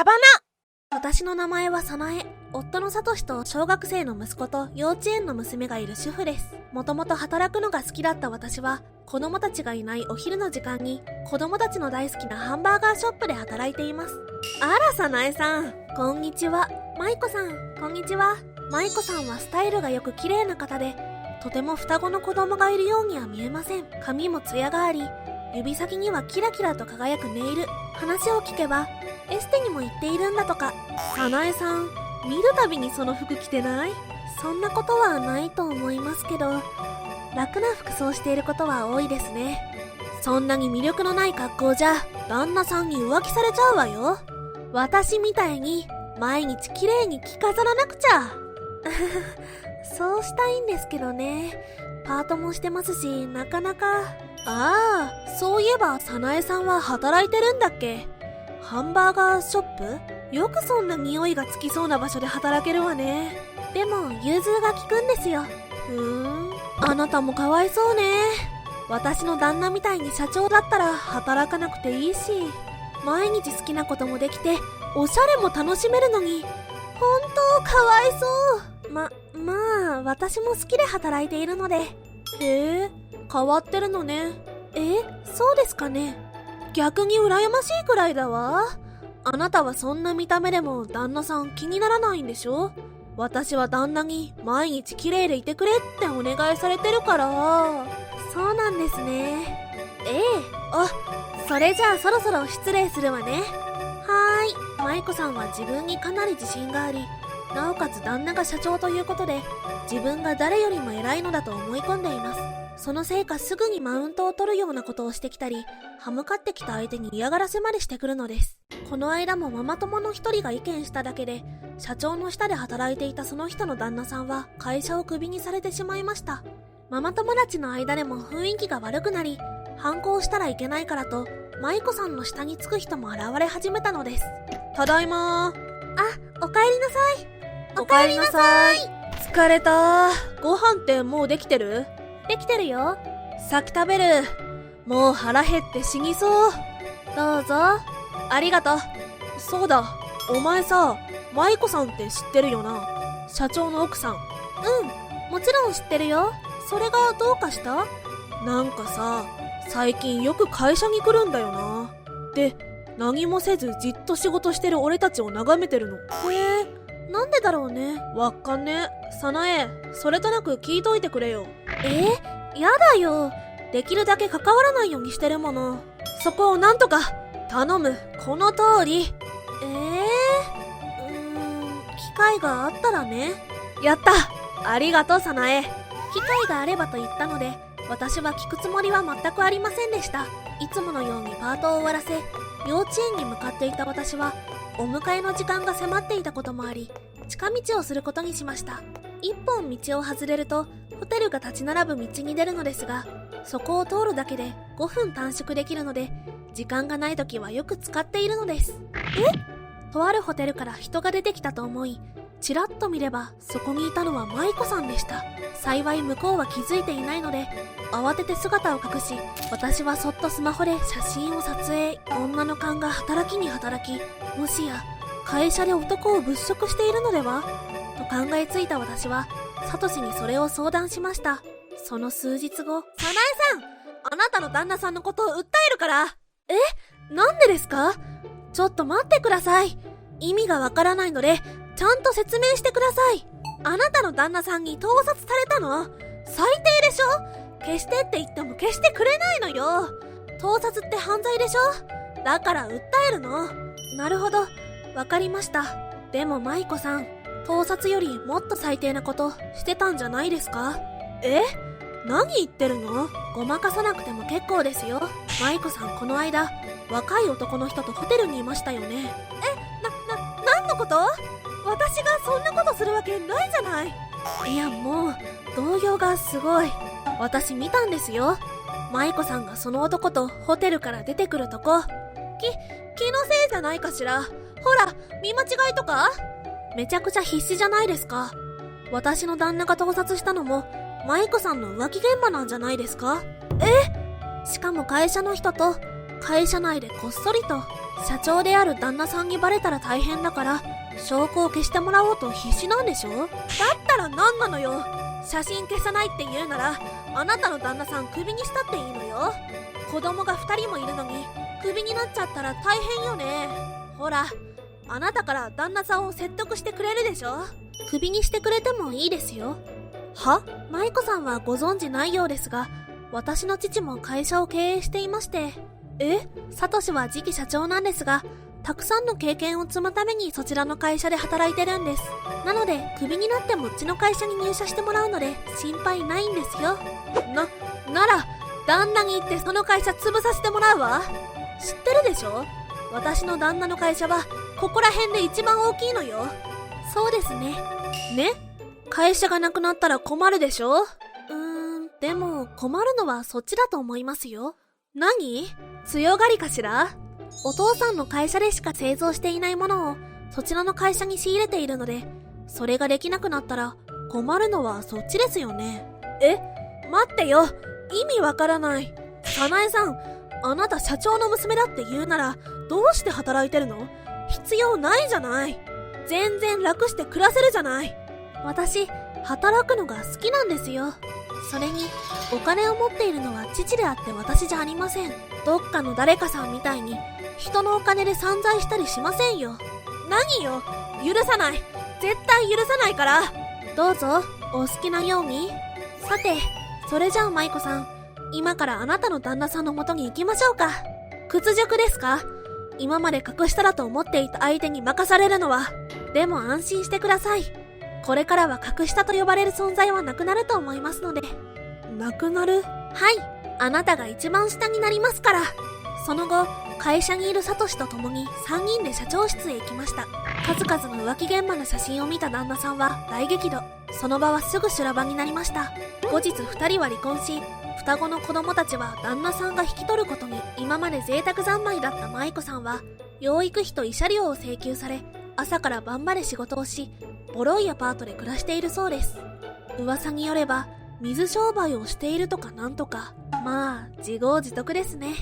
茶花。私の名前は早苗。夫の聡と小学生の息子と幼稚園の娘がいる主婦です。もともと働くのが好きだった私は、子供たちがいないお昼の時間に子供たちの大好きなハンバーガーショップで働いています。あら、早苗さん、こんにちは。舞子さん、こんにちは。舞子さんはスタイルがよく綺麗な方で、とても双子の子供がいるようには見えません。髪もツヤがあり、指先にはキラキラと輝くネイル。話を聞けばエステにも行っているんだとか。早苗さん、見るたびにその服着てない？そんなことはないと思いますけど、楽な服装していることは多いですね。そんなに魅力のない格好じゃ旦那さんに浮気されちゃうわよ。私みたいに毎日綺麗に着飾らなくちゃ。そうしたいんですけどね。パートもしてますし、なかなか。ああ、そういえば早苗さんは働いてるんだっけ？ハンバーガーショップ？よくそんな匂いがつきそうな場所で働けるわね。でも融通が利くんですよ。あなたもかわいそうね。私の旦那みたいに社長だったら働かなくていいし、毎日好きなこともできておしゃれも楽しめるのに、本当かわいそう。まあ私も好きで働いているので。へえ、変わってるのね。そうですかね。逆に羨ましいくらいだわ。あなたはそんな見た目でも旦那さん気にならないんでしょ？私は旦那に毎日綺麗でいてくれってお願いされてるから。そうなんですね。それじゃあそろそろ失礼するわね。はーい。舞子さんは自分にかなり自信があり、なおかつ旦那が社長ということで、自分が誰よりも偉いのだと思い込んでいます。そのせいかすぐにマウントを取るようなことをしてきたり、歯向かってきた相手に嫌がらせまでしてくるのです。この間もママ友の一人が意見しただけで、社長の下で働いていたその人の旦那さんは会社をクビにされてしまいました。ママ友達の間でも雰囲気が悪くなり、反抗したらいけないからと、舞子さんの下につく人も現れ始めたのです。ただいまー。おかえりなさい。おかえりなさい。疲れたー。ご飯ってもうできてる？できてるよ。先食べる。もう腹減って死にそう。どうぞ。ありがとう。そうだ、お前さ、舞子さんって知ってるよな？社長の奥さん。もちろん知ってるよ。それがどうかした？なんかさ、最近よく会社に来るんだよな。で、何もせずじっと仕事してる俺たちを眺めてるの。なんでだろうね。わっかんね。早苗、それとなく聞いといてくれよ。やだよ。できるだけ関わらないようにしてるもの。そこをなんとか頼む。この通り。機会があったらね。やった。ありがとう、早苗。機会があればと言ったので、私は聞くつもりは全くありませんでした。いつものようにパートを終わらせ、幼稚園に向かっていた私は、お迎えの時間が迫っていたこともあり、近道をすることにしました。一本道を外れると、ホテルが立ち並ぶ道に出るのですが、そこを通るだけで5分短縮できるので、時間がない時はよく使っているのです。とあるホテルから人が出てきたと思い、ちらっと見ればそこにいたのは舞子さんでした。幸い向こうは気づいていないので、慌てて姿を隠し、私はそっとスマホで写真を撮影。女の勘が働きに働き、もしや会社で男を物色しているのではと考えついた私はサトシにそれを相談しました。その数日後。早苗さん、あなたの旦那さんのことを訴えるから。なんでですか？ちょっと待ってください。意味がわからないのでちゃんと説明してください。あなたの旦那さんに盗撮されたの？最低でしょ？消してって言っても消してくれないのよ。盗撮って犯罪でしょ？だから訴えるの。なるほど、わかりました。でも舞子さん、盗撮よりもっと最低なことしてたんじゃないですか？何言ってるの？ごまかさなくても結構ですよ。舞子さん、この間若い男の人とホテルにいましたよね。何のこと？私がそんなことするわけないじゃない。いや、もう動揺がすごい。私見たんですよ。舞子さんがその男とホテルから出てくるとこ。気のせいじゃないかしら。ほら、見間違いとか？めちゃくちゃ必死じゃないですか。私の旦那が盗撮したのも舞子さんの浮気現場なんじゃないですか？しかも会社の人と会社内でこっそりと。社長である旦那さんにバレたら大変だから証拠を消してもらおうと必死なんでしょ。だったら何なのよ。写真消さないって言うならあなたの旦那さんクビにしたっていいのよ。子供が2人もいるのにクビになっちゃったら大変よね。ほら、あなたから旦那さんを説得してくれるでしょ。クビにしてくれてもいいですよ。は？舞子さんはご存知ないようですが、私の父も会社を経営していまして。サトシは次期社長なんですが、たくさんの経験を積むためにそちらの会社で働いてるんです。なので、クビになってもうちの会社に入社してもらうので心配ないんですよ。なら、旦那に言ってその会社潰させてもらうわ。知ってるでしょ？私の旦那の会社はここら辺で一番大きいのよ。そうですね。ね？会社がなくなったら困るでしょ？でも困るのはそっちだと思いますよ。何？強がりかしら？お父さんの会社でしか製造していないものをそちらの会社に仕入れているので、それができなくなったら困るのはそっちですよね。待ってよ。意味わからない。早苗さん、あなた社長の娘だって言うならどうして働いてるの？必要ないじゃない。全然楽して暮らせるじゃない。私、働くのが好きなんですよ。それに、お金を持っているのは父であって私じゃありません。どっかの誰かさんみたいに人のお金で散財したりしませんよ。何よ、許さない。絶対許さないから。どうぞ、お好きなように。さて、それじゃあ舞子さん、今からあなたの旦那さんの元に行きましょうか。屈辱ですか？今まで隠したらと思っていた相手に任されるのは。でも安心してください。これからは格下と呼ばれる存在はなくなると思いますので。なくなる？はい、あなたが一番下になりますから。その後、会社にいるサトシと共に3人で社長室へ行きました。数々の浮気現場の写真を見た旦那さんは大激怒。その場はすぐ修羅場になりました。後日2人は離婚し、双子の子供たちは旦那さんが引き取ることに。今まで贅沢三昧だった舞子さんは養育費と慰謝料を請求され、朝から晩まで仕事をし、ボロいアパートで暮らしているそうです。噂によれば水商売をしているとかなんとか。まあ自業自得ですね。